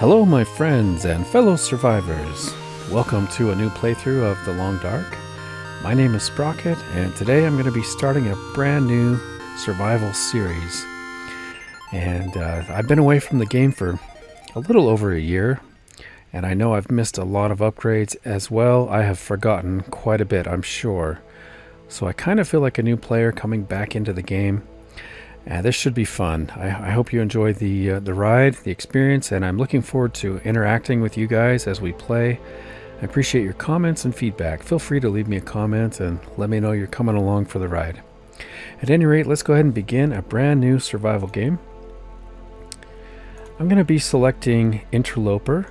Hello my friends and fellow survivors. Welcome to a new playthrough of The Long Dark. My name is Sprocket and today I'm going to be starting a brand new survival series. And I've been away from the game for a little over a year, and I know I've missed a lot of upgrades as well. I have forgotten quite a bit, I'm sure. So I kind of feel like a new player coming back into the game. This should be fun. I hope you enjoy the ride, the experience, and I'm looking forward to interacting with you guys as we play. I appreciate your comments and feedback. Feel free to leave me a comment and let me know you're coming along for the ride. At any rate, let's go ahead and begin a brand new survival game. I'm going to be selecting Interloper.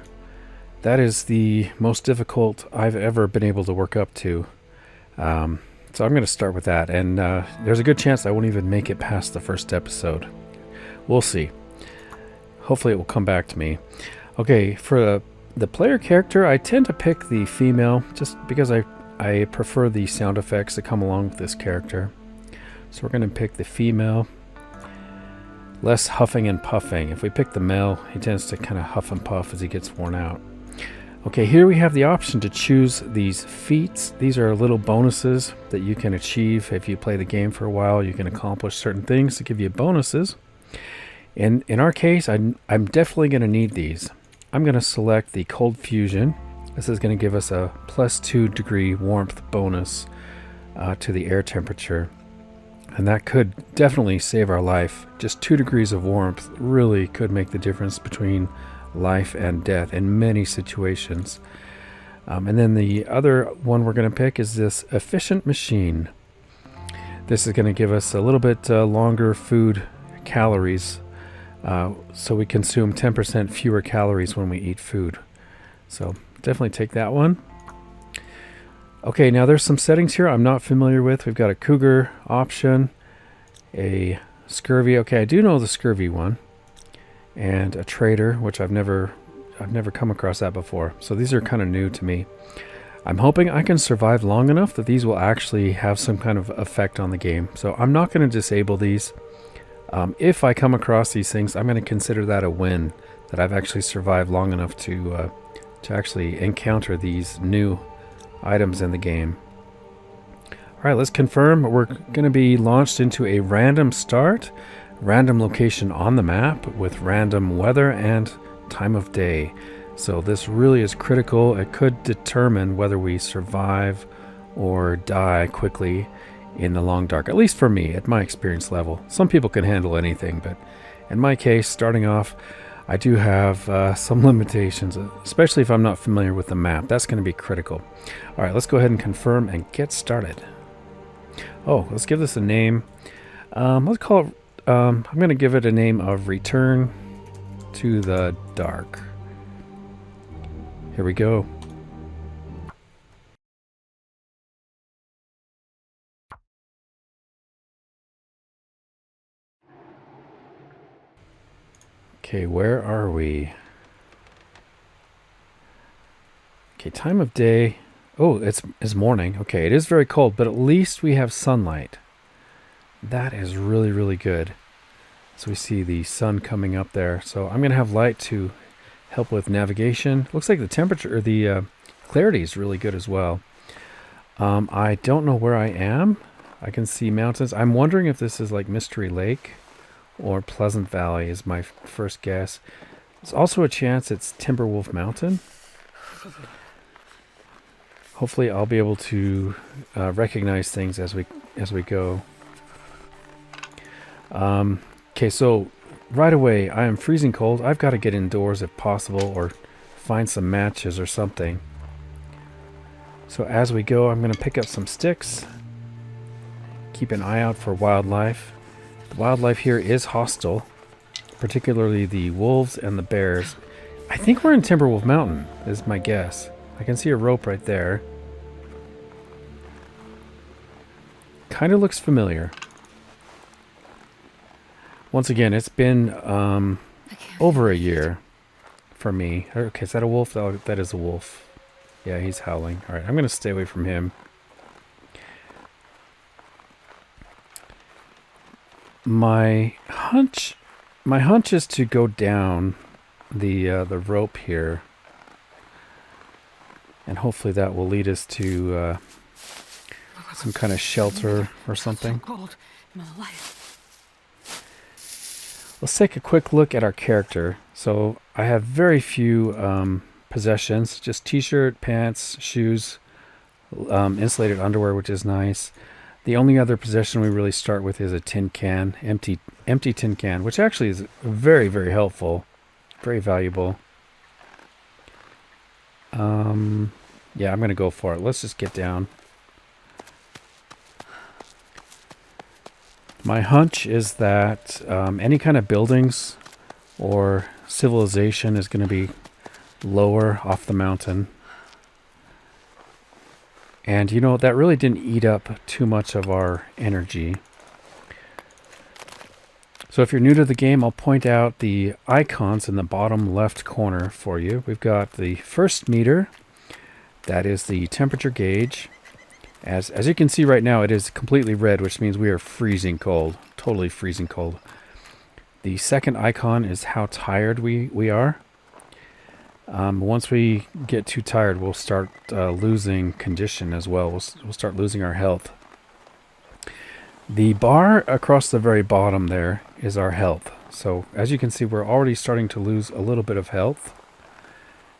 That is the most difficult I've ever been able to work up to. So I'm going to start with that, and there's a good chance I won't even make it past the first episode. We'll see. Hopefully it will come back to me. Okay, for the player character, I tend to pick the female just because I prefer the sound effects that come along with this character. So we're going to pick the female. Less huffing and puffing. If we pick the male, he tends to kind of huff and puff as he gets worn out. Okay, here we have the option to choose these feats. These are little bonuses that you can achieve if you play the game for a while. You can accomplish certain things to give you bonuses. And in our case, I'm definitely going to need these. I'm going to select the Cold Fusion. This is going to give us a +2 degree warmth bonus to the air temperature. And that could definitely save our life. Just 2 degrees of warmth really could make the difference between life and death in many situations. And then the other one we're going to pick is this Efficient Machine. This is going to give us a little bit longer food calories, so we consume 10% fewer calories when we eat food. So definitely take that one. Okay, now there's some settings here I'm not familiar with. We've got a cougar option, a scurvy. Okay, I do know the scurvy one. And a trader, which I've never come across that before. So these are kind of new to me. I'm hoping I can survive long enough that these will actually have some kind of effect on the game. So I'm not going to disable these. If I come across these things, I'm going to consider that a win, that I've actually survived long enough to actually encounter these new items in the game. All right, let's confirm. We're going to be launched into a random start. Random location on the map with random weather and time of day. So this really is critical. It could determine whether we survive or die quickly in the Long Dark, at least for me, at my experience level. Some people can handle anything, but in my case, starting off, I do have some limitations, especially if I'm not familiar with the map. That's going to be critical. All right, let's go ahead and confirm and get started. Oh, let's give this a name. Let's call it I'm going to give it a name of Return to the Dark. Here we go. Okay, where are we? Okay, time of day. Oh, it's morning. Okay, it is very cold, but at least we have sunlight. That is really, really good. So we see the sun coming up there. So I'm going to have light to help with navigation. Looks like the temperature, or the clarity is really good as well. I don't know where I am. I can see mountains. I'm wondering if this is like Mystery Lake or Pleasant Valley is my first guess. There's also a chance it's Timberwolf Mountain. Hopefully I'll be able to recognize things as we go. Okay, so right away I am freezing cold. I've got to get indoors if possible, or find some matches or something. So as we go, I'm going to pick up some sticks. Keep an eye out for wildlife. The wildlife here is hostile, particularly the wolves and the bears. I think we're in Timberwolf Mountain, is my guess. I can see a rope right there. Kind of looks familiar. Once again, it's been over a year for me. Okay, is that a wolf? Oh, that is a wolf. Yeah, he's howling. All right, I'm going to stay away from him. My hunch is to go down the rope here, and hopefully that will lead us to some kind of shelter or something. Let's take a quick look at our character. So I have very few possessions, just t-shirt, pants, shoes, insulated underwear, which is nice. The only other possession we really start with is a tin can, empty tin can, which actually is very, very helpful, very valuable. Yeah, I'm going to go for it. Let's just get down. My hunch is that any kind of buildings or civilization is going to be lower off the mountain. And you know, that really didn't eat up too much of our energy. So if you're new to the game, I'll point out the icons in the bottom left corner for you. We've got the first meter. That is the temperature gauge. As you can see right now, it is completely red, which means we are freezing cold. Totally freezing cold. The second icon is how tired we are. Once we get too tired, we'll start losing condition as well. We'll start losing our health. The bar across the very bottom there is our health. So as you can see, we're already starting to lose a little bit of health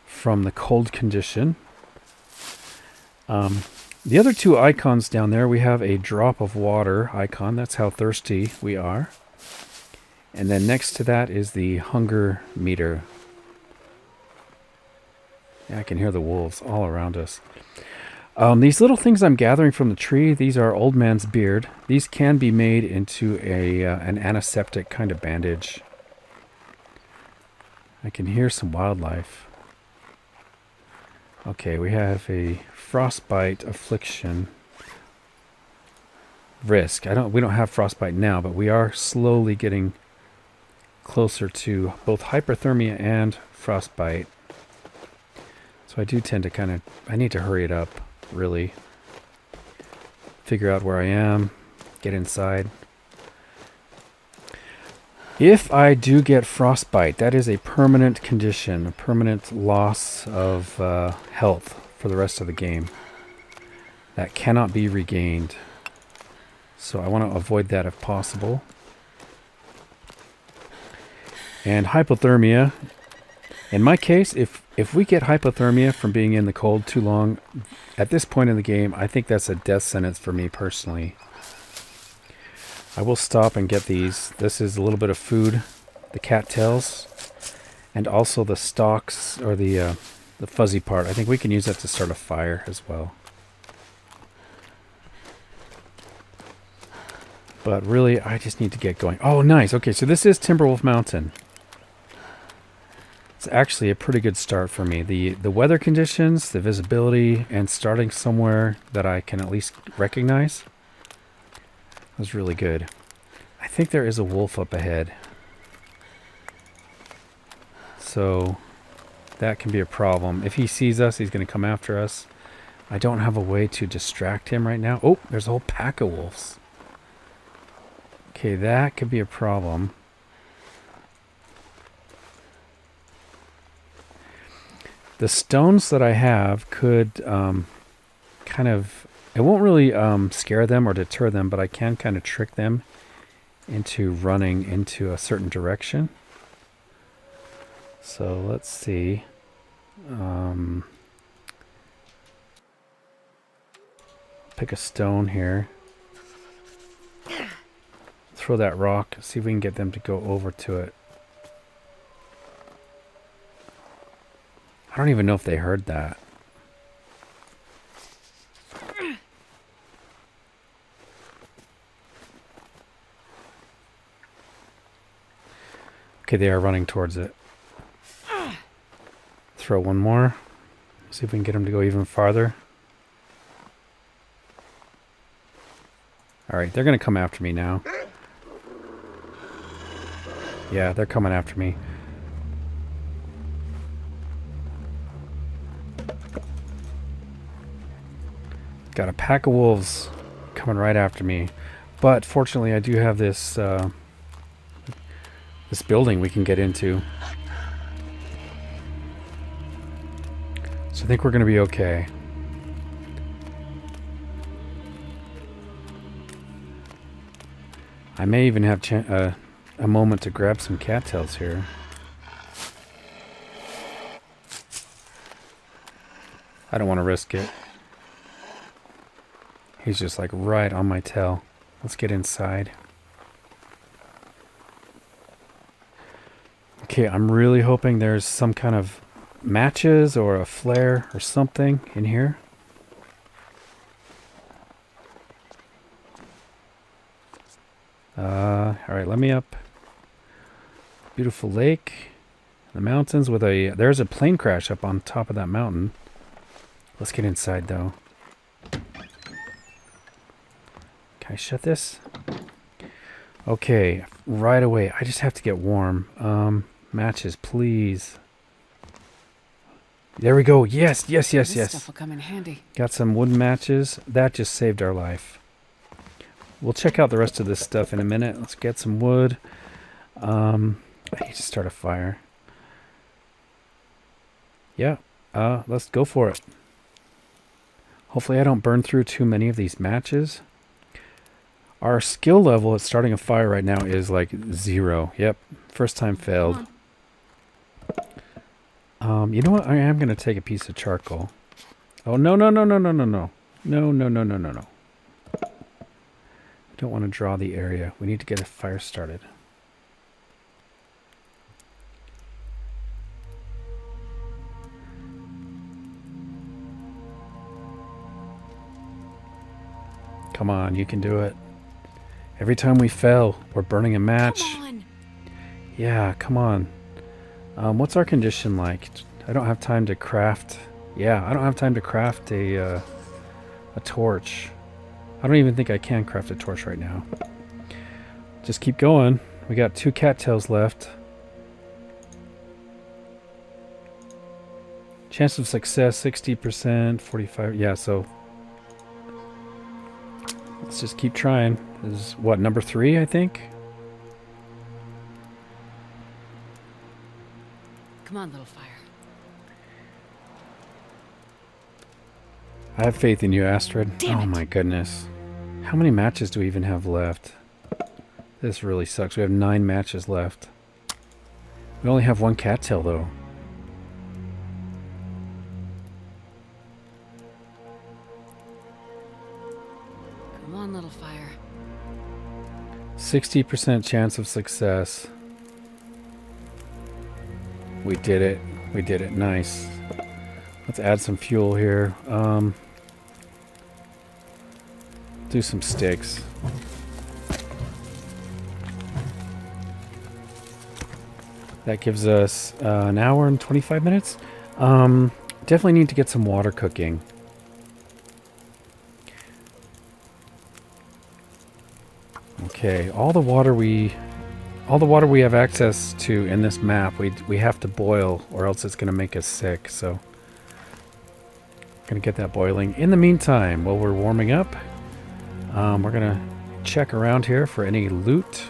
from the cold condition. The other two icons down there, we have a drop of water icon. That's how thirsty we are. And then next to that is the hunger meter. Yeah, I can hear the wolves all around us. These little things I'm gathering from the tree, these are old man's beard. These can be made into an antiseptic kind of bandage. I can hear some wildlife. Okay, we have a frostbite affliction risk. We don't have frostbite now, but we are slowly getting closer to both hyperthermia and frostbite. So I do tend to I need to hurry it up, really. Figure out where I am, get inside. If I do get frostbite, that is a permanent condition, a permanent loss of health for the rest of the game. That cannot be regained. So I want to avoid that if possible. And hypothermia. In my case, if we get hypothermia from being in the cold too long, at this point in the game, I think that's a death sentence for me personally. I will stop and get these. This is a little bit of food, the cattails, and also the stalks, or the fuzzy part. I think we can use that to start a fire as well. But really, I just need to get going. Oh, nice. Okay, so this is Timberwolf Mountain. It's actually a pretty good start for me. The weather conditions, the visibility, and starting somewhere that I can at least recognize was really good. I think there is a wolf up ahead. So that can be a problem. If he sees us, he's going to come after us. I don't have a way to distract him right now. Oh, there's a whole pack of wolves. Okay, that could be a problem. The stones that I have could kind of... It won't really scare them or deter them, but I can kind of trick them into running into a certain direction. So let's see. Pick a stone here. Throw that rock. See if we can get them to go over to it. I don't even know if they heard that. Okay, they are running towards it. Throw one more. See if we can get them to go even farther. Alright, they're going to come after me now. Yeah, they're coming after me. Got a pack of wolves coming right after me. But fortunately, I do have this this building we can get into. I think we're going to be okay. I may even have a moment to grab some cattails here. I don't want to risk it. He's just like right on my tail. Let's get inside. Okay, I'm really hoping there's some kind of matches or a flare or something in here. Alright, let me up. Beautiful lake. The mountains with a... There's a plane crash up on top of that mountain. Let's get inside, though. Can I shut this? Okay, right away. I just have to get warm. Matches, please. There we go. Yes, yes, yes, This yes. stuff will come in handy. Got some wooden matches. That just saved our life. We'll check out the rest of this stuff in a minute. Let's get some wood. I need to start a fire. Yeah, let's go for it. Hopefully I don't burn through too many of these matches. Our skill level at starting a fire right now is like 0. Yep, first time failed. You know what? I am going to take a piece of charcoal. Oh, no, no, no, no, no, no, no. No, no, no, no, no, no. Don't want to draw the area. We need to get a fire started. Come on, you can do it. Every time we fail, we're burning a match. Come on. Yeah, come on. What's our condition like? I don't have time to craft... Yeah, I don't have time to craft a torch. I don't even think I can craft a torch right now. Just keep going. We got 2 cattails left. Chance of success, 60%, 45... Yeah, so... Let's just keep trying. This is, what, number 3, I think? Come on, little fire. I have faith in you, Astrid. Damn Oh it. my goodness. How many matches do we even have left? This really sucks. We have 9 matches left. We only have 1 cattail, though. Come on, little fire. 60% chance of success. We did it. We did it. Nice. Let's add some fuel here. Do some sticks. That gives us an hour and 25 minutes. Definitely need to get some water cooking. Okay, all the water we have access to in this map, we have to boil, or else it's going to make us sick. So, gonna get that boiling. In the meantime, while we're warming up, we're gonna check around here for any loot.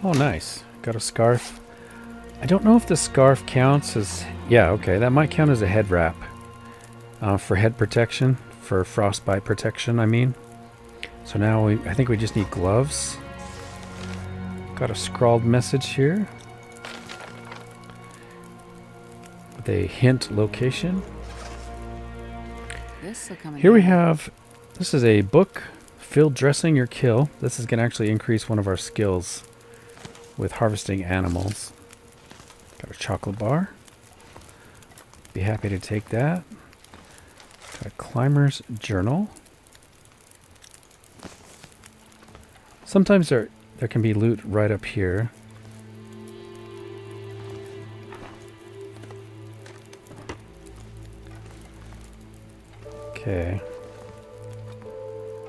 Oh, nice. Got a scarf. I don't know if the scarf counts as... Yeah, okay, that might count as a head wrap. For head protection, for frostbite protection, I mean. So now I think we just need gloves. Got a scrawled message here. With a hint location. This'll come in Here we handy. have... This is a book, Field Dressing Your Kill. This is going to actually increase one of our skills with harvesting animals. Got a chocolate bar. Be happy to take that. Got a climber's journal. Sometimes there can be loot right up here. Okay.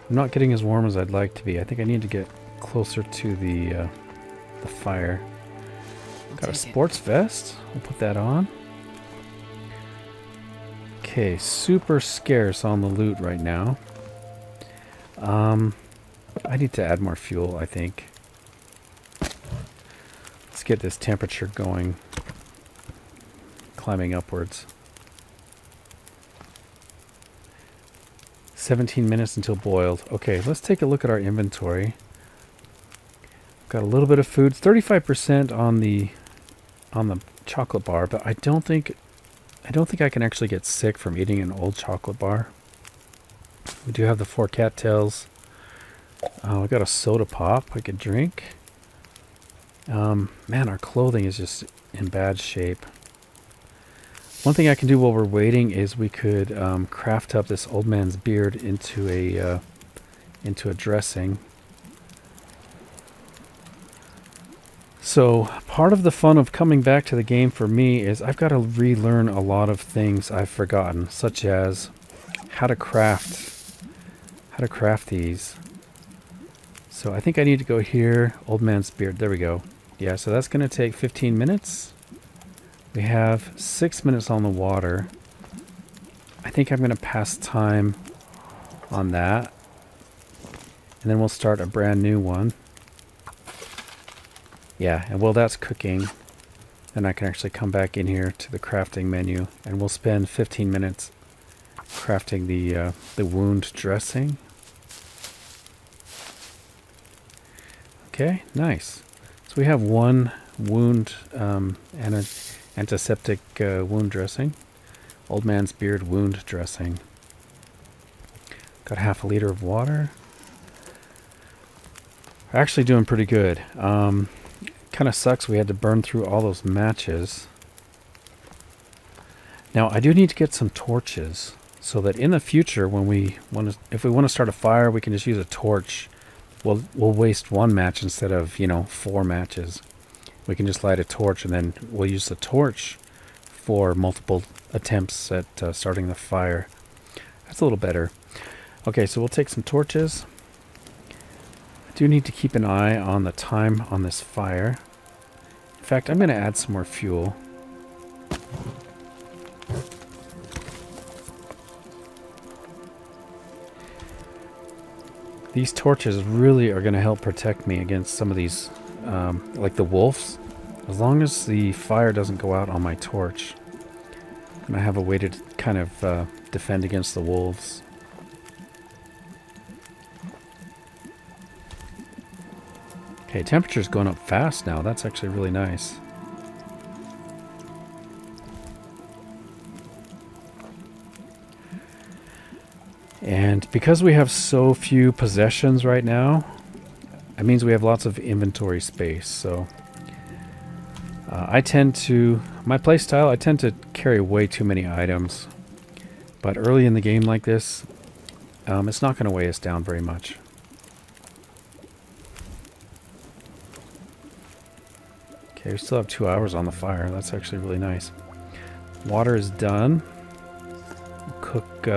I'm not getting as warm as I'd like to be. I think I need to get closer to the fire. Got a sports vest. We'll put that on. Okay, super scarce on the loot right now. I need to add more fuel, I think. get this temperature going, climbing upwards. 17 minutes until boiled. Okay, let's take a look at our inventory. Got a little bit of food, 35% on the chocolate bar, but I don't think I can actually get sick from eating an old chocolate bar. We do have the 4 cattails. We got a soda pop I could drink. Man, our clothing is just in bad shape. One thing I can do while we're waiting is we could craft up this old man's beard into a dressing. So part of the fun of coming back to the game for me is I've got to relearn a lot of things I've forgotten, such as how to craft these. So I think I need to go here, old man's beard. There we go. Yeah, so that's going to take 15 minutes. We have 6 minutes on the water. I think I'm going to pass time on that. And then we'll start a brand new one. Yeah, and while that's cooking, then I can actually come back in here to the crafting menu, and we'll spend 15 minutes crafting the wound dressing. Okay, nice. So we have one wound and an antiseptic wound dressing. Old man's beard wound dressing. Got half a liter of water. We're actually doing pretty good. Kind of sucks we had to burn through all those matches. Now I do need to get some torches so that in the future when if we want to start a fire, we can just use a torch. We'll waste 1 match instead of 4 matches. We can just light a torch and then we'll use the torch for multiple attempts at starting the fire. That's a little better. Okay, so we'll take some torches. I do need to keep an eye on the time on this fire. In fact, I'm going to add some more fuel. These torches really are going to help protect me against some of these, like the wolves. As long as the fire doesn't go out on my torch, and I have a way to kind of defend against the wolves. Okay, temperature's going up fast now. That's actually really nice. And because we have so few possessions right now, it means we have lots of inventory space. So my playstyle, I tend to carry way too many items. But early in the game like this, it's not going to weigh us down very much. Okay, we still have 2 hours on the fire. That's actually really nice. Water is done. We'll cook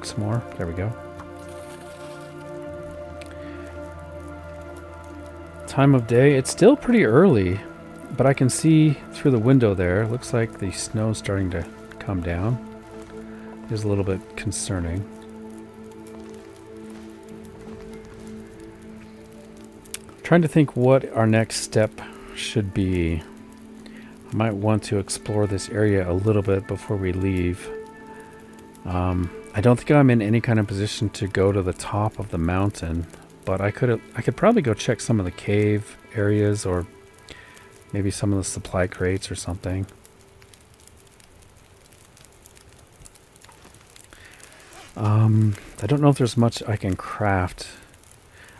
some more. There we go. Time of day. It's still pretty early, but I can see through the window there. Looks like the snow's starting to come down. It is a little bit concerning. Trying to think what our next step should be. I might want to explore this area a little bit before we leave. I don't think I'm in any kind of position to go to the top of the mountain, but I could probably go check some of the cave areas or maybe some of the supply crates or something. I don't know if there's much I can craft.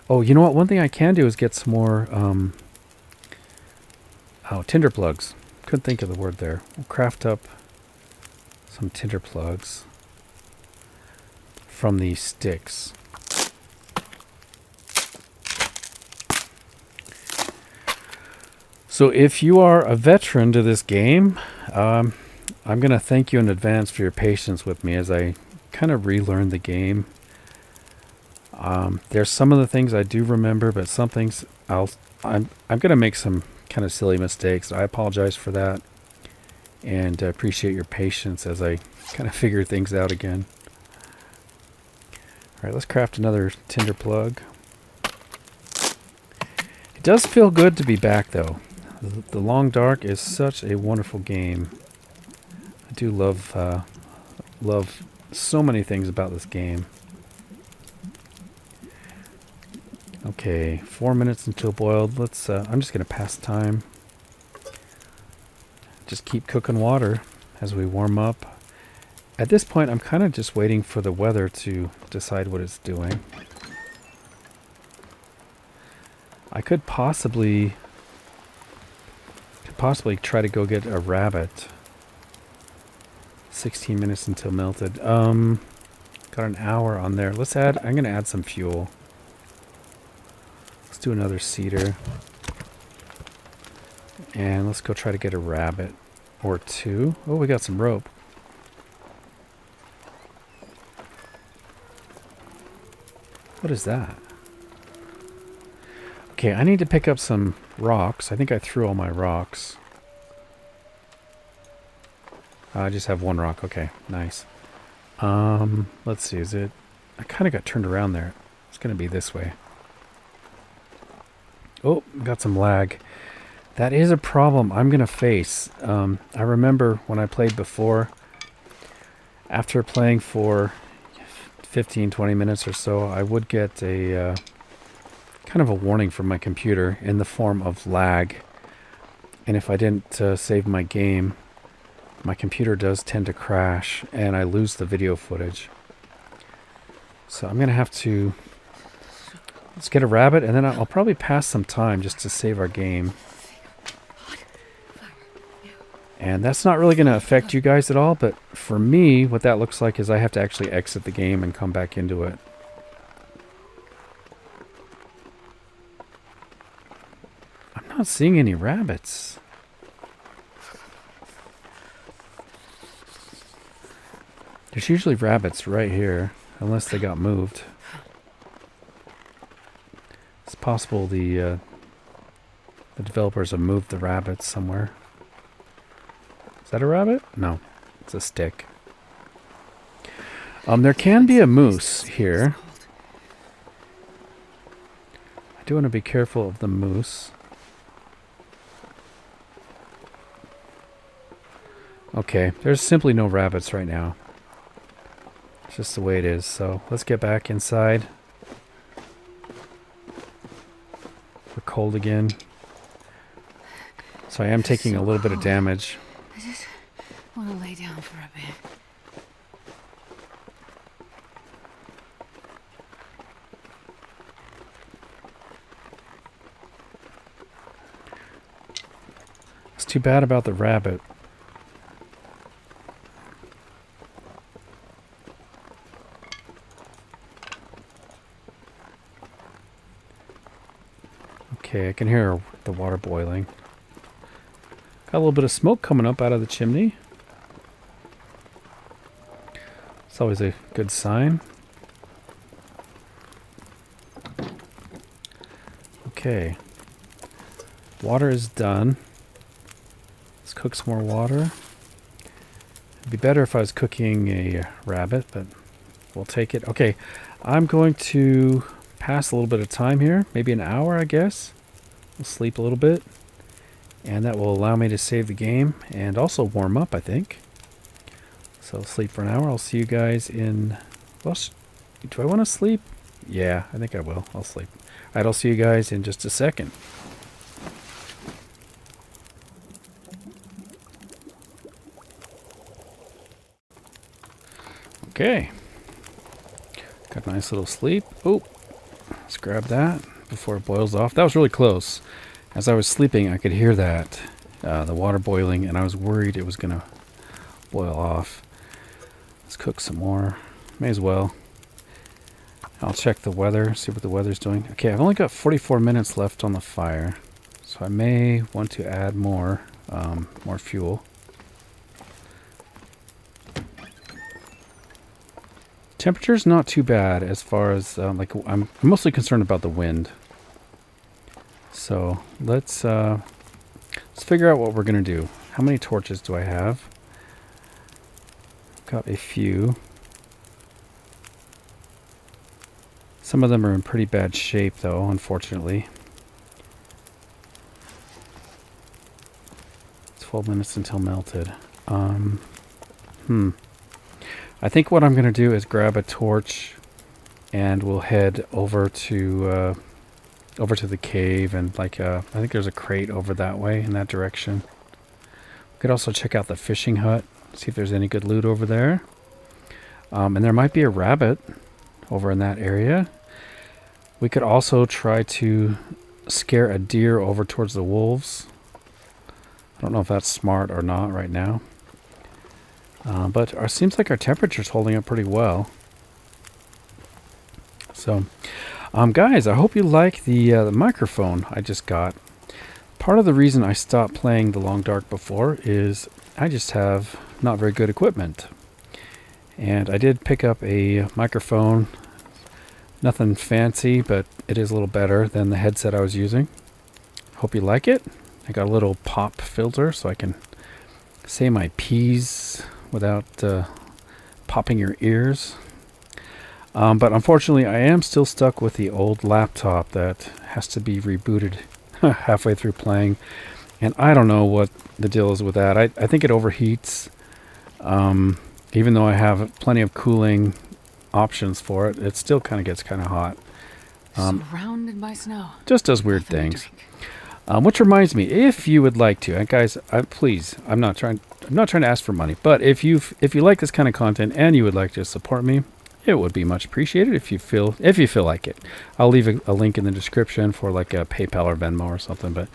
Oh, you know what? One thing I can do is get some more tinder plugs. Couldn't think of the word there. We'll craft up some tinder plugs from these sticks. So if you are a veteran to this game, I'm going to thank you in advance for your patience with me as I kind of relearn the game. There's some of the things I do remember, but some things I'm going to make some kind of silly mistakes. I apologize for that, and I appreciate your patience as I kind of figure things out again. All right, let's craft another tinder plug. It does feel good to be back, though. The Long Dark is such a wonderful game. I do love so many things about this game. Okay, 4 minutes until boiled. Let's. I'm just gonna pass time. Just keep cooking water as we warm up. At this point, I'm kind of just waiting for the weather to decide what it's doing. I could possibly try to go get a rabbit. 16 minutes until melted. Got an hour on there. I'm gonna add some fuel. Let's do another cedar. And let's go try to get a rabbit or two. Oh, we got some rope. What is that? Okay, I need to pick up some rocks. I think I threw all my rocks. I just have one rock. Okay, nice. Let's see. Is it... I kind of got turned around there. It's going to be this way. Oh, got some lag. That is a problem I'm going to face. I remember when I played before, after playing for 15, 20 minutes or so, I would get a kind of a warning from my computer in the form of lag. And if I didn't save my game, my computer does tend to crash and I lose the video footage. So I'm going to have to... Let's get a rabbit and then I'll probably pass some time just to save our game. And that's not really going to affect you guys at all, but for me, what that looks like is I have to actually exit the game and come back into it. I'm not seeing any rabbits. There's usually rabbits right here, unless they got moved. It's possible the developers have moved the rabbits somewhere. Is that a rabbit? No, it's a stick. There can be a moose here. I do want to be careful of the moose. Okay, there's simply no rabbits right now. It's just the way it is. So let's get back inside. We're cold again. So I am taking a little bit of damage. I just want to lay down for a bit. It's too bad about the rabbit. Okay, I can hear the water boiling. Got a little bit of smoke coming up out of the chimney. It's always a good sign. Okay. Water is done. Let's cook some more water. It'd be better if I was cooking a rabbit, but we'll take it. Okay, I'm going to pass a little bit of time here. Maybe an hour, I guess. We'll sleep a little bit. And that will allow me to save the game and also warm up, I think. So I'll sleep for an hour. I'll see you guys in... Well, do I want to sleep? Yeah, I think I will. I'll sleep. All right, I'll see you guys in just a second. Okay. Got a nice little sleep. Oh, let's grab that before it boils off. That was really close. As I was sleeping, I could hear that, the water boiling, and I was worried it was going to boil off. Let's cook some more. May as well. I'll check the weather, see what the weather's doing. Okay, I've only got 44 minutes left on the fire, so I may want to add more fuel. Temperature's not too bad as far as, I'm mostly concerned about the wind. So let's figure out what we're going to do. How many torches do I have? Got a few. Some of them are in pretty bad shape though, unfortunately. 12 minutes until melted. I think what I'm going to do is grab a torch and we'll head over to the cave, and like I think there's a crate over that way in that direction. We could also check out the fishing hut, see if there's any good loot over there. And there might be a rabbit over in that area. We could also try to scare a deer over towards the wolves. I don't know if that's smart or not right now. But it seems like our temperature's holding up pretty well. So, guys, I hope you like the microphone I just got. Part of the reason I stopped playing The Long Dark before is I just have not very good equipment. And I did pick up a microphone. Nothing fancy, but it is a little better than the headset I was using. Hope you like it. I got a little pop filter so I can say my P's without popping your ears. But unfortunately, I am still stuck with the old laptop that has to be rebooted halfway through playing. And I don't know what the deal is with that. I think it overheats. Even though I have plenty of cooling options for it, it still kind of gets kind of hot. Surrounded by snow. Just does weird things. Which reminds me, if you would like to, and guys, please, I'm not trying to ask for money, but if you like this kind of content and you would like to support me, it would be much appreciated if you feel like it. I'll leave a link in the description for like a PayPal or Venmo or something. But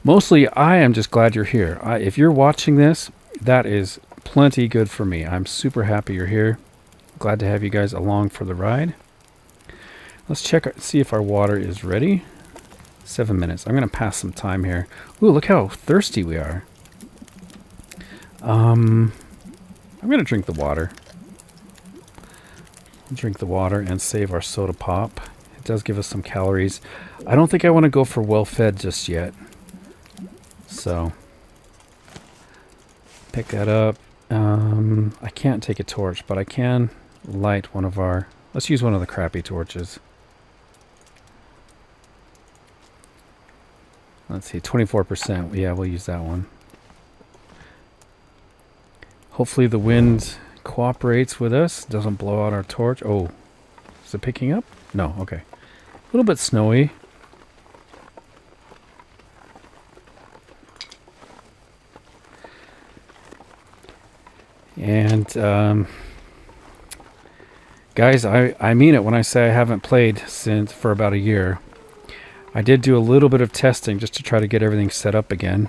mostly, I am just glad you're here. If you're watching this, that is plenty good for me. I'm super happy you're here. Glad to have you guys along for the ride. Let's see if our water is ready. 7 minutes. I'm going to pass some time here. Ooh, look how thirsty we are. I'm going to drink the water. Drink the water and save our soda pop. It does give us some calories. I don't think I want to go for well-fed just yet. So, pick that up. I can't take a torch, but I can light one of our... Let's use one of the crappy torches. Let's see, 24%. Yeah, we'll use that one. Hopefully the wind cooperates with us. Doesn't blow out our torch. Oh, is it picking up? No, okay. A little bit snowy. And, guys, I mean it when I say I haven't played for about a year. I did do a little bit of testing just to try to get everything set up again.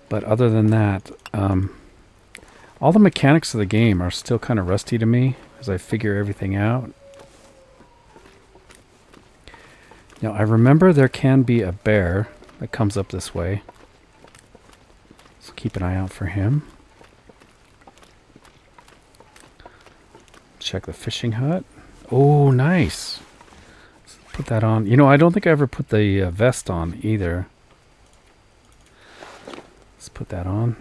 But other than that, all the mechanics of the game are still kind of rusty to me as I figure everything out. Now, I remember there can be a bear that comes up this way. So keep an eye out for him. Check the fishing hut. Oh, nice. Let's put that on. You know, I don't think I ever put the vest on either. Let's put that on.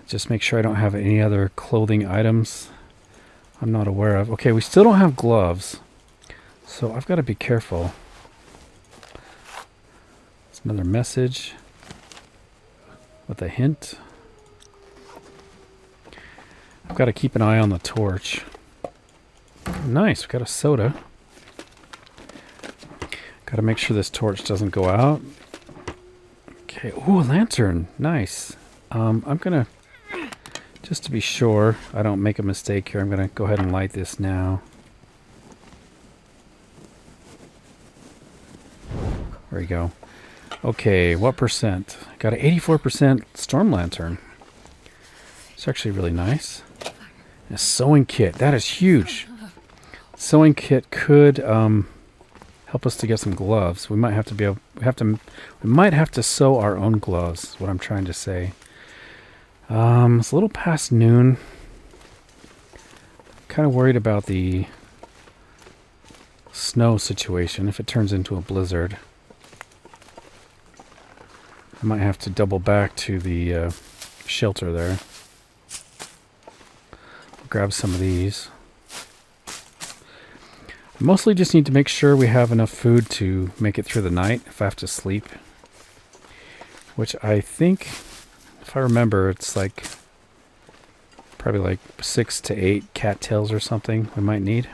Just make sure I don't have any other clothing items I'm not aware of. Okay, we still don't have gloves, so I've got to be careful. It's another message with a hint. I've got to keep an eye on the torch. Nice, we got a soda. Got to make sure this torch doesn't go out. Okay, ooh, a lantern. Nice. I'm gonna, just to be sure I don't make a mistake here, I'm gonna go ahead and light this now. There we go. Okay, what percent? Got an 84% storm lantern. It's actually really nice. A sewing kit. That is huge. Sewing kit could help us to get some gloves. We might have to we might have to sew our own gloves. Is what I'm trying to say. It's a little past noon. Kind of worried about the snow situation. If it turns into a blizzard, I might have to double back to the shelter there. Grab some of these. I mostly just need to make sure we have enough food to make it through the night if I have to sleep. Which I think If I remember, it's like probably like 6 to 8 cattails or something we might need.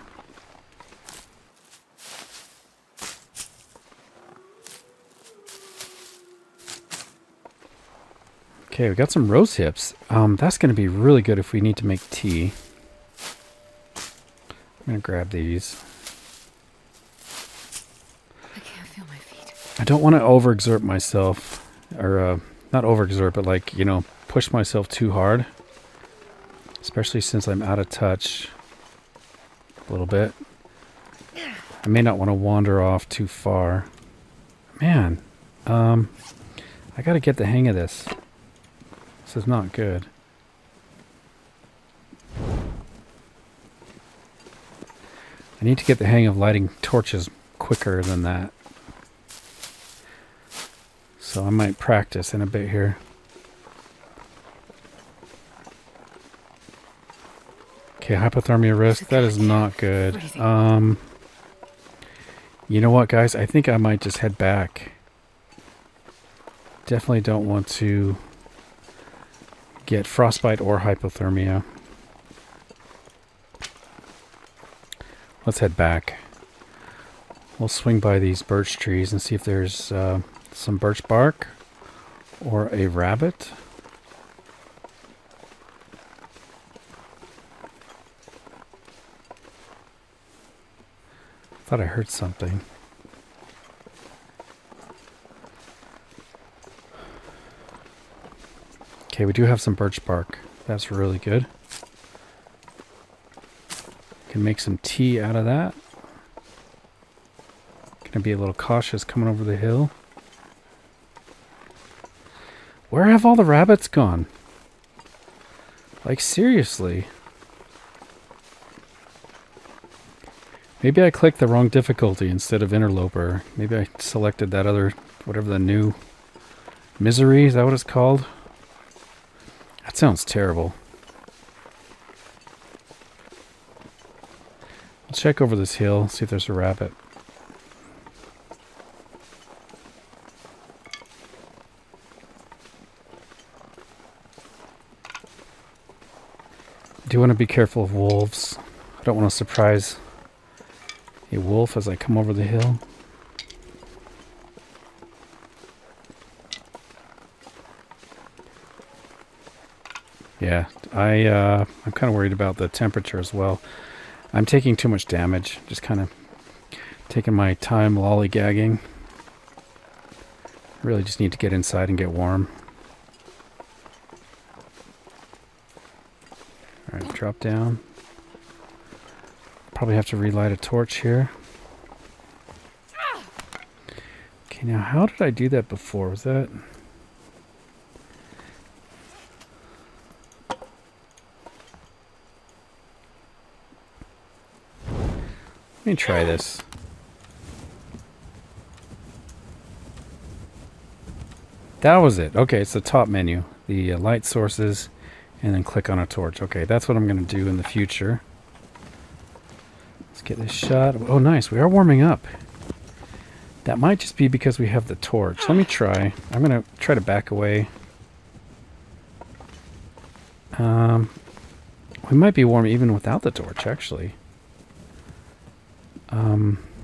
Okay, we got some rose hips. That's going to be really good if we need to make tea. I'm going to grab these. I can't feel my feet. I don't want to overexert myself. Or, not overexert, but like, you know, push myself too hard. Especially since I'm out of touch a little bit. I may not want to wander off too far. Man, I got to get the hang of this. This is not good. I need to get the hang of lighting torches quicker than that. So I might practice in a bit here. Okay, hypothermia risk. That is not good. You know what, guys? I think I might just head back. Definitely don't want to get frostbite or hypothermia. Let's head back. We'll swing by these birch trees and see if there's some birch bark or a rabbit. Thought I heard something. Okay, we do have some birch bark. That's really good. Can make some tea out of that. Gonna be a little cautious coming over the hill. Where have all the rabbits gone? Like, seriously. Maybe I clicked the wrong difficulty instead of Interloper. Maybe I selected that other, whatever the new Misery, is that what it's called? That sounds terrible. Let's check over this hill, see if there's a rabbit. I do want to be careful of wolves. I don't want to surprise a wolf as I come over the hill. Yeah, I'm kind of worried about the temperature as well. I'm taking too much damage. Just kind of taking my time lollygagging. Really just need to get inside and get warm. Alright, drop down. Probably have to relight a torch here. Okay, now how did I do that before? Was that... Let me try this. That was it. Okay, it's the top menu. The light sources, and then click on a torch. Okay, that's what I'm going to do in the future. Let's get this shot. Oh, nice. We are warming up. That might just be because we have the torch. Let me try. I'm going to try to back away. We might be warm even without the torch, actually.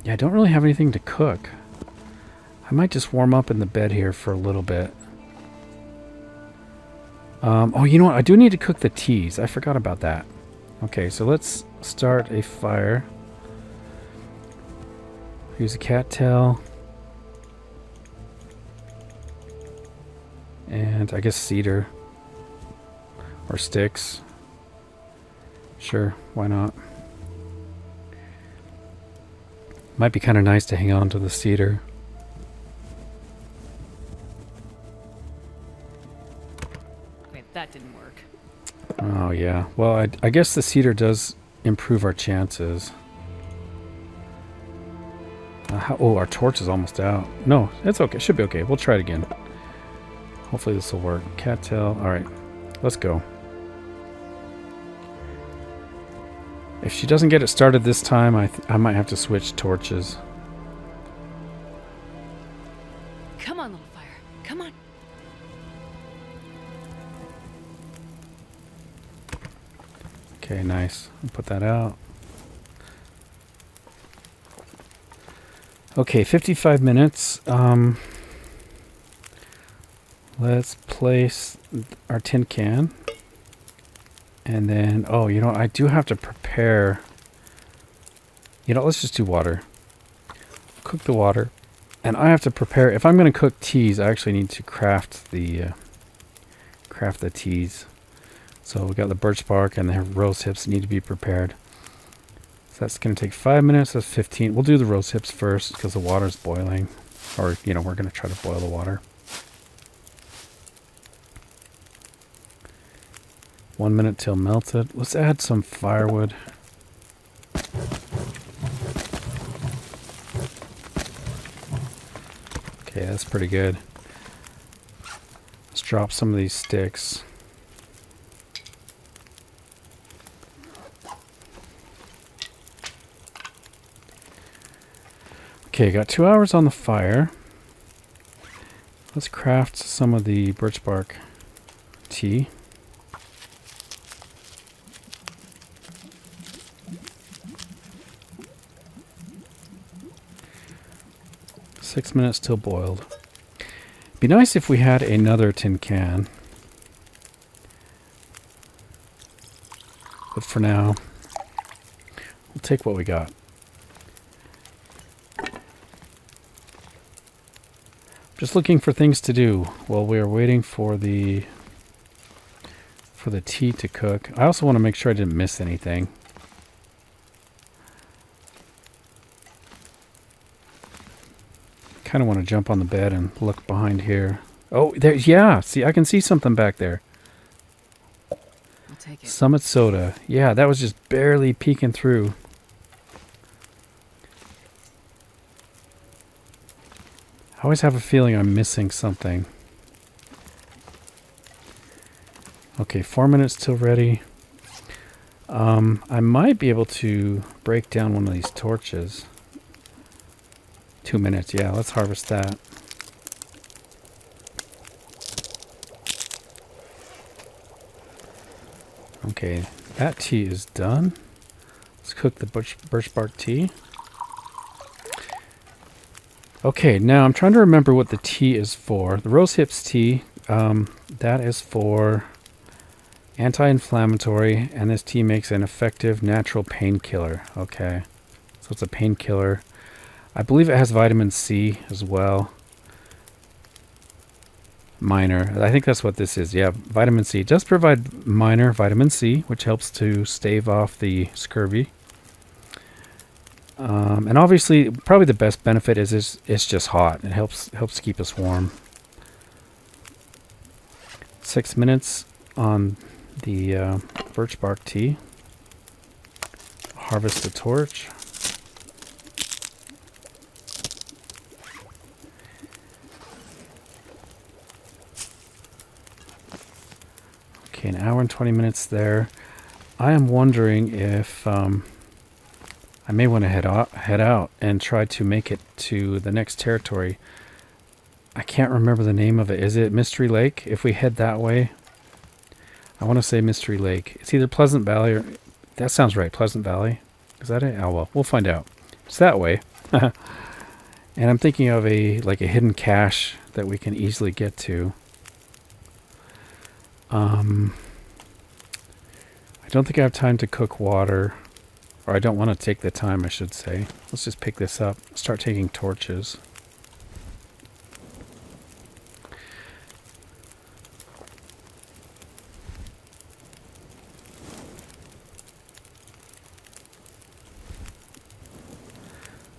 Yeah, I don't really have anything to cook. I might just warm up in the bed here for a little bit. Oh, you know what? I do need to cook the teas. I forgot about that. Okay, so let's start a fire. Use a cattail. And I guess cedar. Or sticks. Sure, why not? Might be kind of nice to hang on to the cedar. Wait, that didn't work. Oh, yeah. Well, I guess the cedar does improve our chances. Oh, our torch is almost out. No, it's okay. It should be okay. We'll try it again. Hopefully this will work. Cattail. All right. Let's go. If she doesn't get it started this time, I might have to switch torches. Come on, little fire. Come on. Okay, nice. I'll put that out. Okay, 55 minutes. Let's place our tin can. And then, oh, you know, I do have to prepare. You know, let's just do water. Cook the water. And I have to prepare. If I'm going to cook teas, I actually need to craft the teas. So we got the birch bark and the rose hips need to be prepared. So that's going to take 5 minutes. That's 15. We'll do the rose hips first because the water's boiling. Or, you know, we're going to try to boil the water. 1 minute till melted. Let's add some firewood. Okay, that's pretty good. Let's drop some of these sticks. Okay, got 2 hours on the fire. Let's craft some of the birch bark tea. Six minutes till boiled. Be nice if we had another tin can. But for now, we'll take what we got. Just looking for things to do while we are waiting for the tea to cook. I also want to make sure I didn't miss anything. Kind of want to jump on the bed and look behind here. Oh, there, yeah. See, I can see something back there. I'll take it. Summit soda. Yeah, that was just barely peeking through. I always have a feeling I'm missing something. Okay, 4 minutes till ready. I might be able to break down one of these torches. 2 minutes, yeah, let's harvest that. Okay, that tea is done. Let's cook the birch bark tea. Okay, now I'm trying to remember what the tea is for. The rose hips tea, that is for anti-inflammatory, and this tea makes an effective natural painkiller. Okay, so it's a painkiller. I believe it has vitamin C as well. Minor. I think that's what this is. Yeah, vitamin C. It does provide minor vitamin C, which helps to stave off the scurvy. And obviously, probably the best benefit is it's just hot. It helps keep us warm. 6 minutes on the birch bark tea. Harvest the torch. Okay, an hour and 20 minutes there. I am wondering if I may want to head out and try to make it to the next territory. I can't remember the name of it. Is it Mystery Lake? If we head that way, I want to say Mystery Lake. It's either Pleasant Valley or... That sounds right, Pleasant Valley. Is that it? Oh, well, we'll find out. It's that way. And I'm thinking of a hidden cache that we can easily get to. I don't think I have time to cook water. Or I don't want to take the time, I should say. Let's just pick this up. Start taking torches.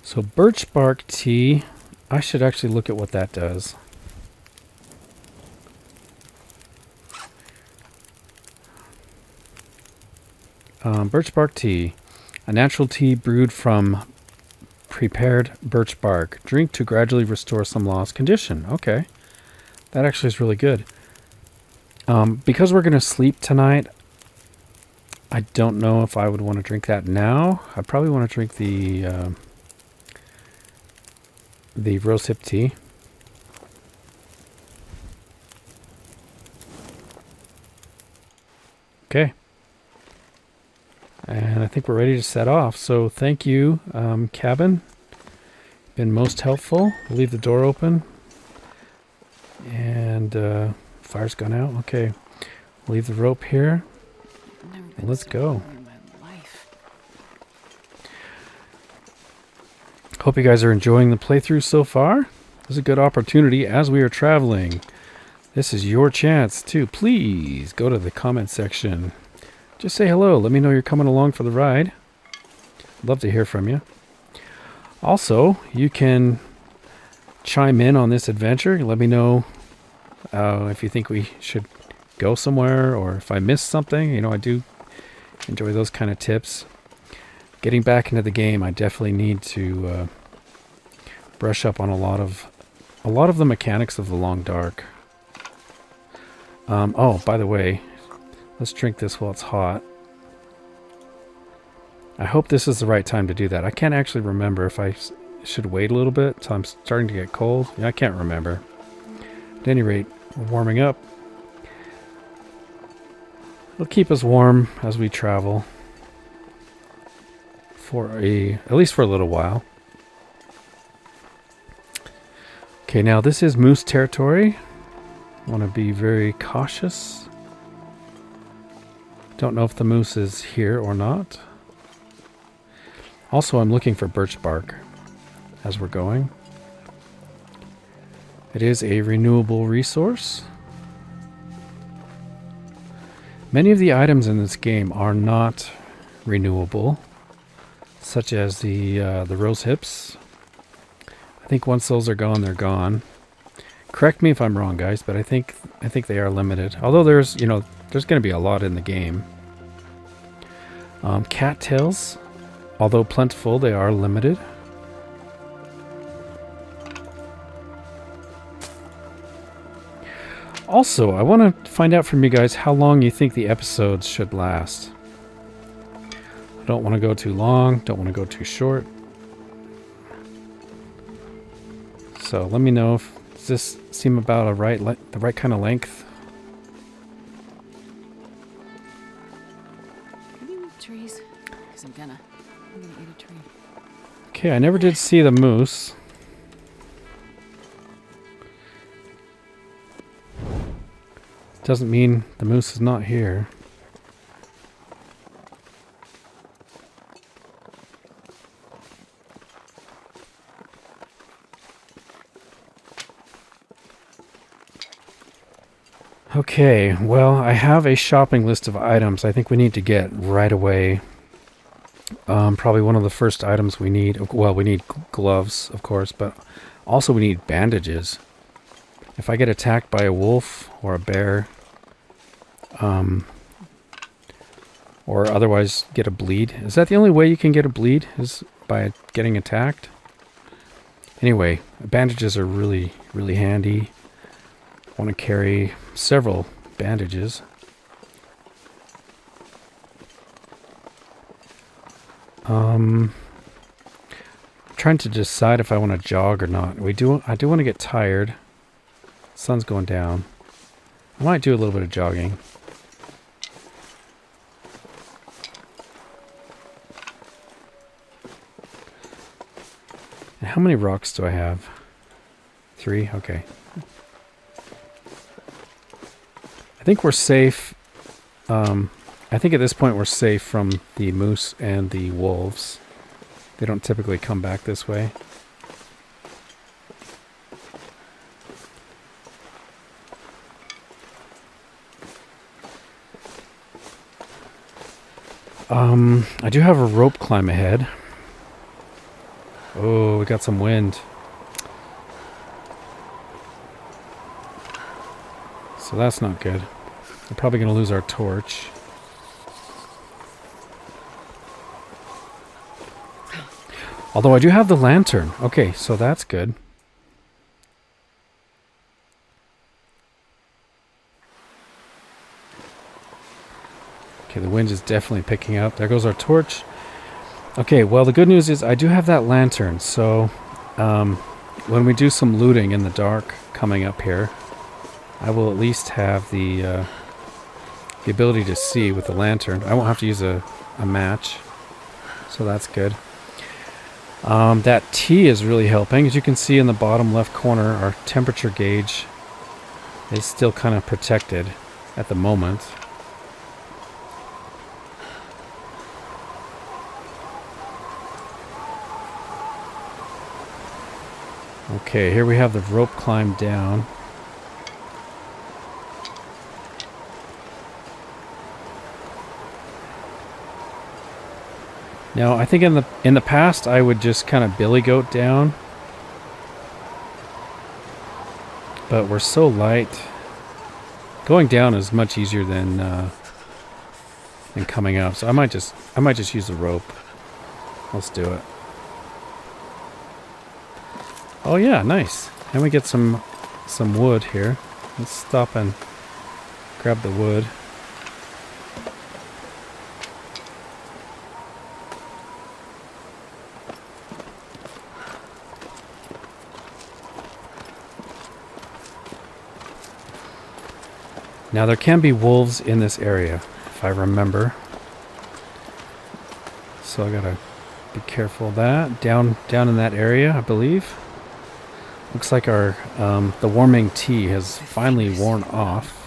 So birch bark tea, I should actually look at what that does. Birch bark tea. A natural tea brewed from prepared birch bark. Drink to gradually restore some lost condition. Okay. That actually is really good. Because we're going to sleep tonight, I don't know if I would want to drink that now. I probably want to drink the rosehip tea. Okay. And I think we're ready to set off. So thank you, cabin. Been most helpful. We'll leave the door open. And fire's gone out. Okay. Leave the rope here. And let's go. Hope you guys are enjoying the playthrough so far. This is a good opportunity as we are traveling. This is your chance to please go to the comment section. Just say hello. Let me know you're coming along for the ride. Love to hear from you. Also, you can chime in on this adventure. Let me know if you think we should go somewhere or if I missed something. You know, I do enjoy those kind of tips. Getting back into the game, I definitely need to brush up on a lot of the mechanics of the Long Dark. Oh, by the way, let's drink this while it's hot. I hope this is the right time to do that. I can't actually remember if I should wait a little bit till I'm starting to get cold. Yeah, I can't remember. At any rate, we're warming up. It'll keep us warm as we travel at least for a little while. Okay, now this is moose territory. Want to be very cautious. Don't know if the moose is here or not. Also, I'm looking for birch bark as we're going. It is a renewable resource. Many of the items in this game are not renewable, such as the rose hips. I think once those are gone, they're gone. Correct me if I'm wrong, guys, but I think they are limited. Although there's going to be a lot in the game. Cattails, although plentiful, they are limited. Also, I want to find out from you guys how long you think the episodes should last. I don't want to go too long, don't want to go too short. So let me know if does this seem about the right kind of length. Can you eat trees? Because I'm gonna eat a tree. Okay, I never did see the moose. Doesn't mean the moose is not here. Okay, well, I have a shopping list of items I think we need to get right away. Probably one of the first items we need, well, we need gloves, of course, but also we need bandages. If I get attacked by a wolf or a bear, or otherwise get a bleed. Is that the only way you can get a bleed, is by getting attacked? Anyway, bandages are really, really handy. I want to carry several bandages. Trying to decide if I want to jog or not. I do want to get tired. Sun's going down. I might do a little bit of jogging. And how many rocks do I have? 3? Okay. I think we're safe. I think at this point we're safe from the moose and the wolves. They don't typically come back this way. I do have a rope climb ahead. Oh, we got some wind. So that's not good. We're probably going to lose our torch. Although I do have the lantern. Okay, so that's good. Okay, the wind is definitely picking up. There goes our torch. Okay, well, the good news is I do have that lantern. So when we do some looting in the dark coming up here, I will at least have the the ability to see with the lantern. I won't have to use a match, so that's good. That T is really helping. As you can see in the bottom left corner, our temperature gauge is still kind of protected at the moment. Okay, here we have the rope climb down. Now, I think in the past I would just kind of billy goat down, but we're so light. Going down is much easier than coming up, so I might just use the rope. Let's do it. Oh yeah, nice. And we get some wood here. Let's stop and grab the wood. Now there can be wolves in this area, if I remember. So I gotta be careful of that. Down in that area, I believe. Looks like our the warming tea has finally worn off.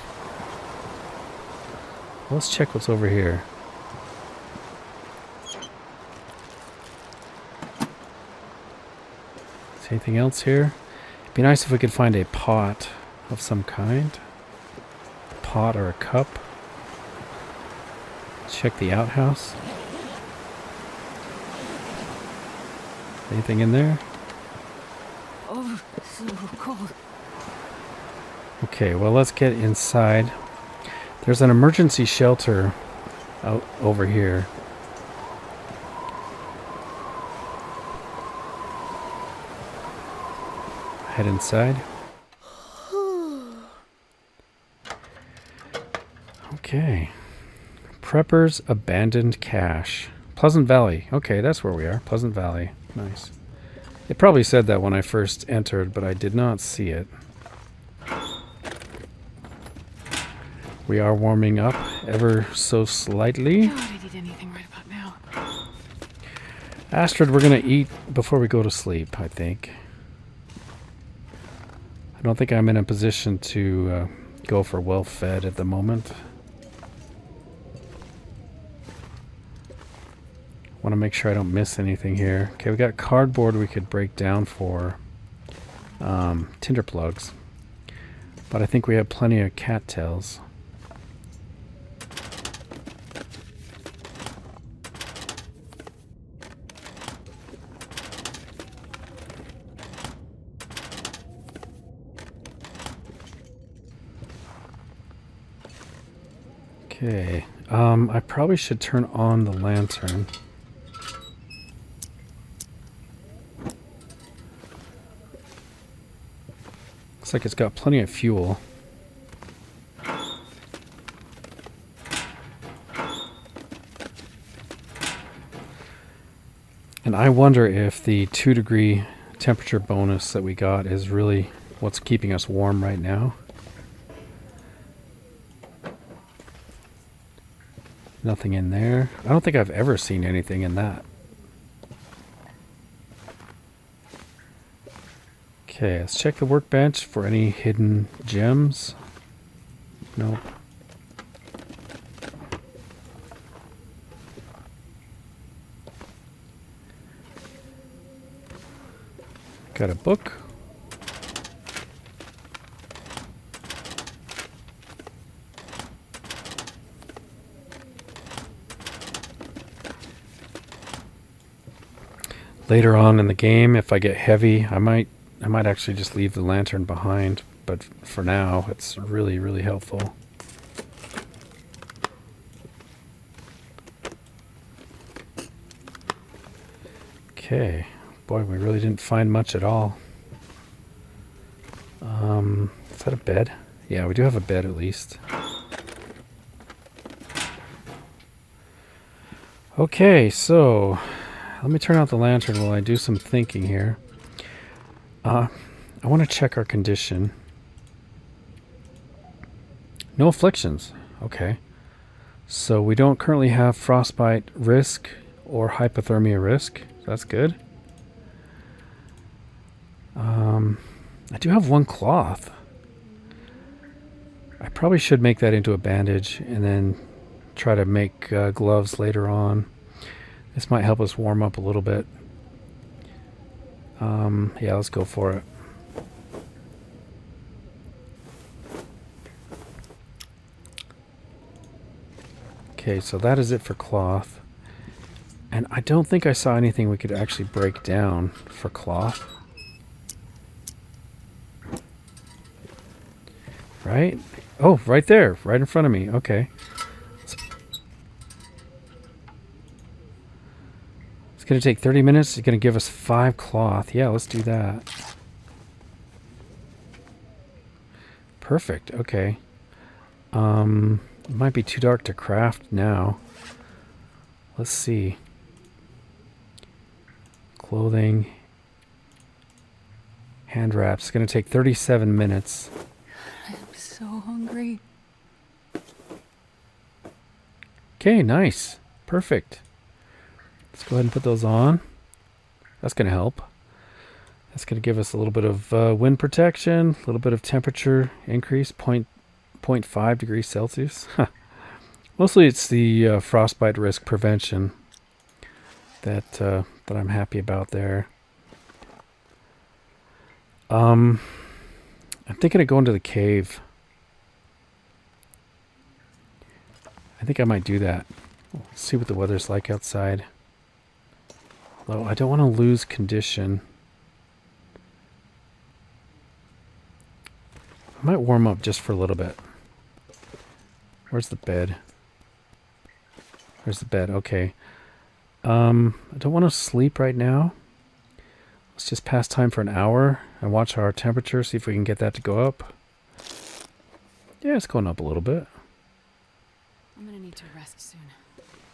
Let's check what's over here. Is anything else here? It'd be nice if we could find a pot of some kind. Pot or a cup. Check the outhouse. Anything in there? Oh, so cold. Okay, well, let's get inside. There's an emergency shelter out over here. Head inside. Okay. Prepper's Abandoned Cache. Pleasant Valley. Okay, that's where we are. Pleasant Valley. Nice. It probably said that when I first entered, but I did not see it. We are warming up ever so slightly. God, I'd eat anything right about now. Astrid, we're going to eat before we go to sleep, I think. I don't think I'm in a position to go for well-fed at the moment. Want to make sure I don't miss anything here. Okay, we got cardboard we could break down for tinder plugs, but I think we have plenty of cattails. Okay, I probably should turn on the lantern. Looks like it's got plenty of fuel. And I wonder if the 2-degree temperature bonus that we got is really what's keeping us warm right now. Nothing in there. I don't think I've ever seen anything in that. Okay, let's check the workbench for any hidden gems. Nope. Got a book. Later on in the game, if I get heavy, I might actually just leave the lantern behind, but for now, it's really, really helpful. Okay. Boy, we really didn't find much at all. Is that a bed? Yeah, we do have a bed at least. Okay, so let me turn out the lantern while I do some thinking here. I want to check our condition. No afflictions. Okay. So we don't currently have frostbite risk or hypothermia risk. So that's good. I do have one cloth. I probably should make that into a bandage and then try to make gloves later on. This might help us warm up a little bit. Yeah, let's go for it. Okay, so that is it for cloth. And I don't think I saw anything we could actually break down for cloth. Right? Oh, right there. Right in front of me. Okay. It's going to take 30 minutes. It's going to give us 5 cloth. Yeah, let's do that. Perfect. Okay. It might be too dark to craft now. Let's see. Clothing. Hand wraps. It's going to take 37 minutes. I'm so hungry. Okay, nice. Perfect. Let's go ahead and put those on. That's going to help. That's going to give us a little bit of wind protection, a little bit of temperature increase, 0.5 degrees Celsius. Mostly it's the frostbite risk prevention that I'm happy about there. I'm thinking of going to the cave. I think I might do that. Let's see what the weather's like outside. Although I don't want to lose condition. I might warm up just for a little bit. Where's the bed? There's the bed. Okay. I don't want to sleep right now. Let's just pass time for an hour and watch our temperature, see if we can get that to go up. Yeah, it's going up a little bit. I'm gonna need to rest soon.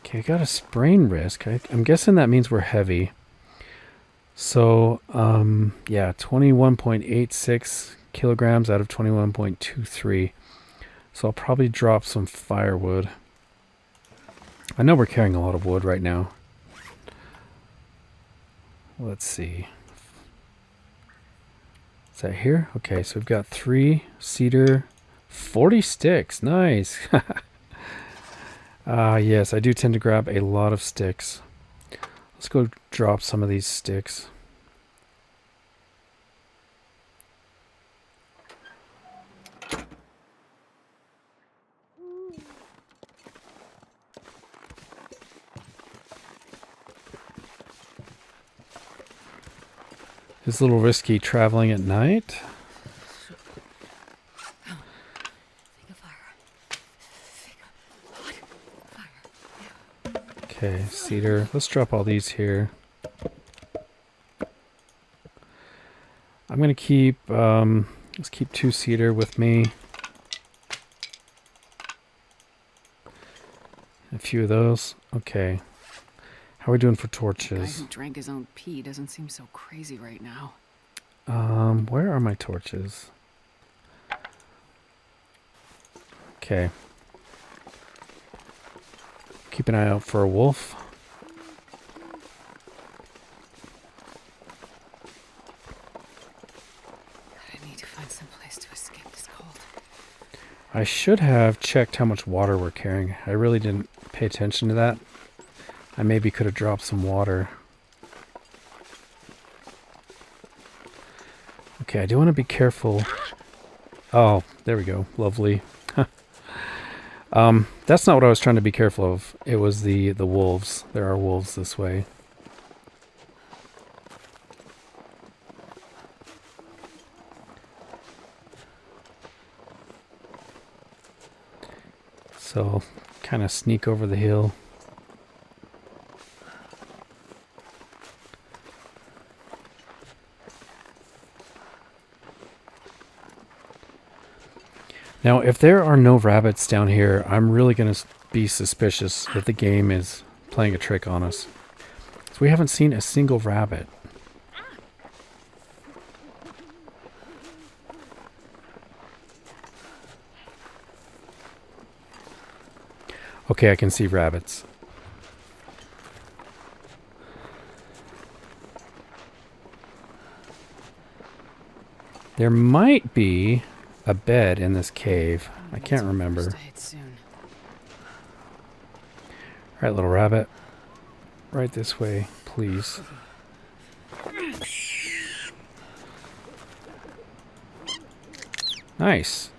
Okay, I got a sprain risk. I'm guessing that means we're heavy. So, yeah, 21.86 kilograms out of 21.23. So I'll probably drop some firewood. I know we're carrying a lot of wood right now. Let's see. Is that here? Okay, so we've got 3 cedar, 40 sticks. Nice. Yes, I do tend to grab a lot of sticks. Let's go drop some of these sticks. It's a little risky traveling at night. Okay, cedar. Let's drop all these here. I'm gonna keep let's keep 2 cedar with me. A few of those. Okay. How are we doing for The guy torches? who drank his own pee doesn't seem so crazy right now. Where are my torches? Okay. Keep an eye out for a wolf. I need to find some place to escape this cold. I should have checked how much water we're carrying. I really didn't pay attention to that. I maybe could have dropped some water. Okay, I do want to be careful. Oh, there we go. Lovely. That's not what I was trying to be careful of. It was the wolves. There are wolves this way. So, kind of sneak over the hill. Now, if there are no rabbits down here, I'm really going to be suspicious that the game is playing a trick on us. So we haven't seen a single rabbit. Okay, I can see rabbits. There might be a bed in this cave. I can't remember. First aid soon. Alright, little rabbit. Right this way, please. Nice.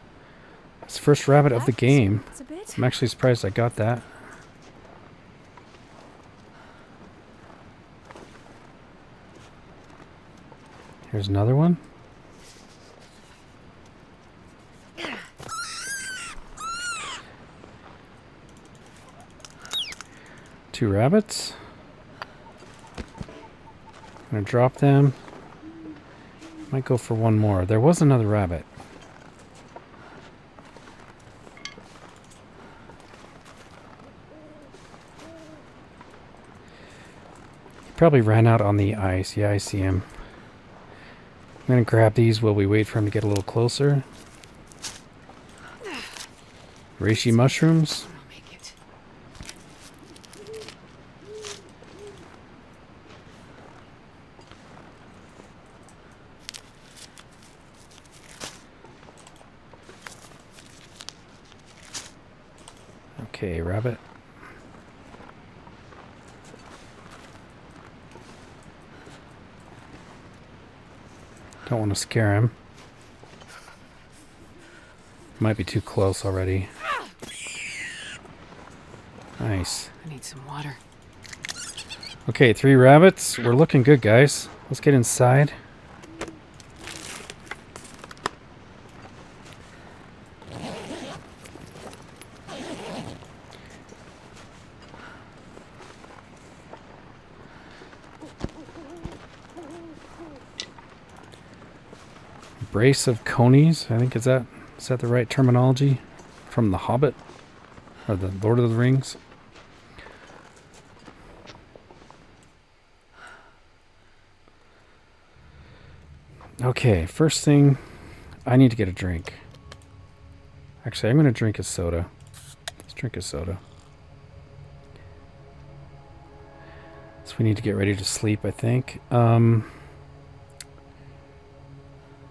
It's the first rabbit of the game. That's a bit. I'm actually surprised I got that. Here's another one. Two rabbits. I'm gonna drop them. Might go for one more. There was another rabbit. He probably ran out on the ice. Yeah, I see him. I'm gonna grab these while we wait for him to get a little closer. Reishi mushrooms. I'll make it. Okay, rabbit. Don't want to scare him. Might be too close already. Nice. I need some water. Okay, 3 rabbits. We're looking good, guys. Let's get inside. Brace of conies. I think is that the right terminology from The Hobbit or the Lord of the Rings? Okay, first thing, I need to get a drink. Actually, I'm going to drink a soda. Let's drink a soda. So we need to get ready to sleep, I think.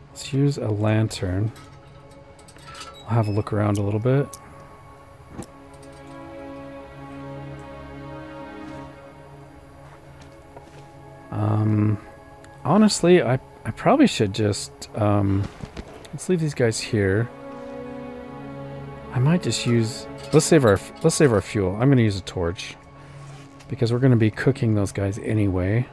Let's use a lantern. I'll have a look around a little bit. Honestly, I probably should just let's leave these guys here. I might just use let's save our fuel. I'm going to use a torch because we're going to be cooking those guys anyway.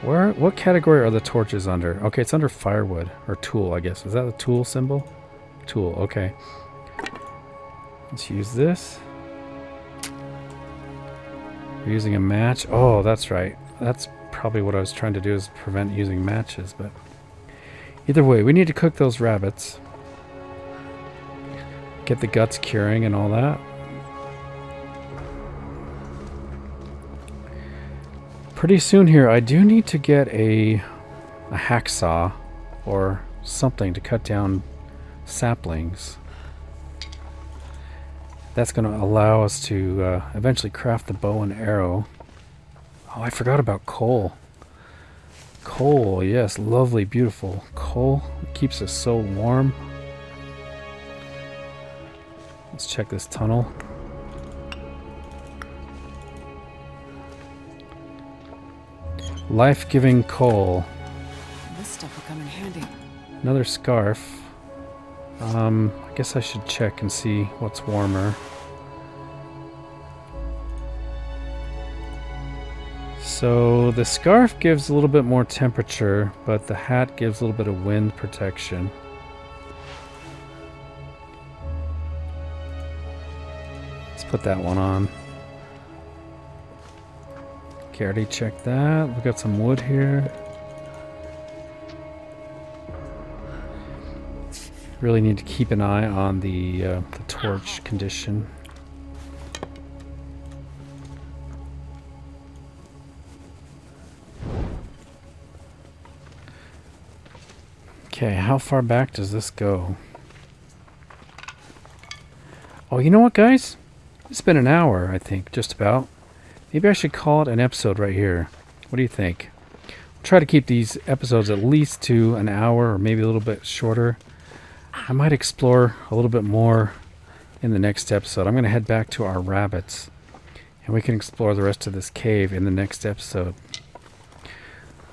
What category are the torches under? Okay, it's under firewood or tool, I guess. Is that the tool symbol? Tool, okay. Let's use this. We're using a match. Oh, that's right. That's probably what I was trying to do, is prevent using matches, but either way, we need to cook those rabbits. Get the guts curing and all that. Pretty soon here, I do need to get a hacksaw or something to cut down saplings. That's going to allow us to eventually craft the bow and arrow. Oh, I forgot about coal. Coal, yes, lovely, beautiful. Coal keeps us so warm. Let's check this tunnel. Life-giving coal. This stuff will come in handy. Another scarf. I guess I should check and see what's warmer. So the scarf gives a little bit more temperature, but the hat gives a little bit of wind protection. Let's put that one on. Okay, already checked that. We've got some wood here. Really need to keep an eye on the torch condition. Okay, how far back does this go? Oh, you know what, guys? It's been an hour, I think, just about. Maybe I should call it an episode right here. What do you think? I'll try to keep these episodes at least to an hour or maybe a little bit shorter. I might explore a little bit more in the next episode. I'm going to head back to our rabbits, and we can explore the rest of this cave in the next episode.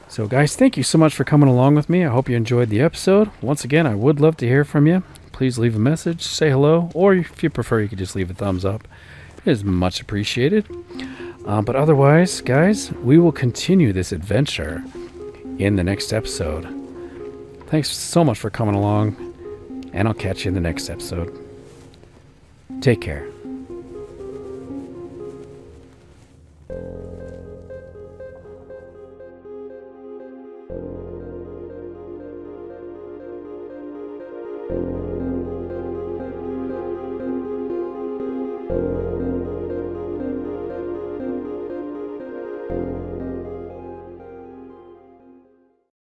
So guys, thank you so much for coming along with me. I hope you enjoyed the episode. Once again, I would love to hear from you. Please leave a message, say hello, or if you prefer, you could just leave a thumbs up. It is much appreciated. But otherwise, guys, we will continue this adventure in the next episode. Thanks so much for coming along, and I'll catch you in the next episode. Take care. You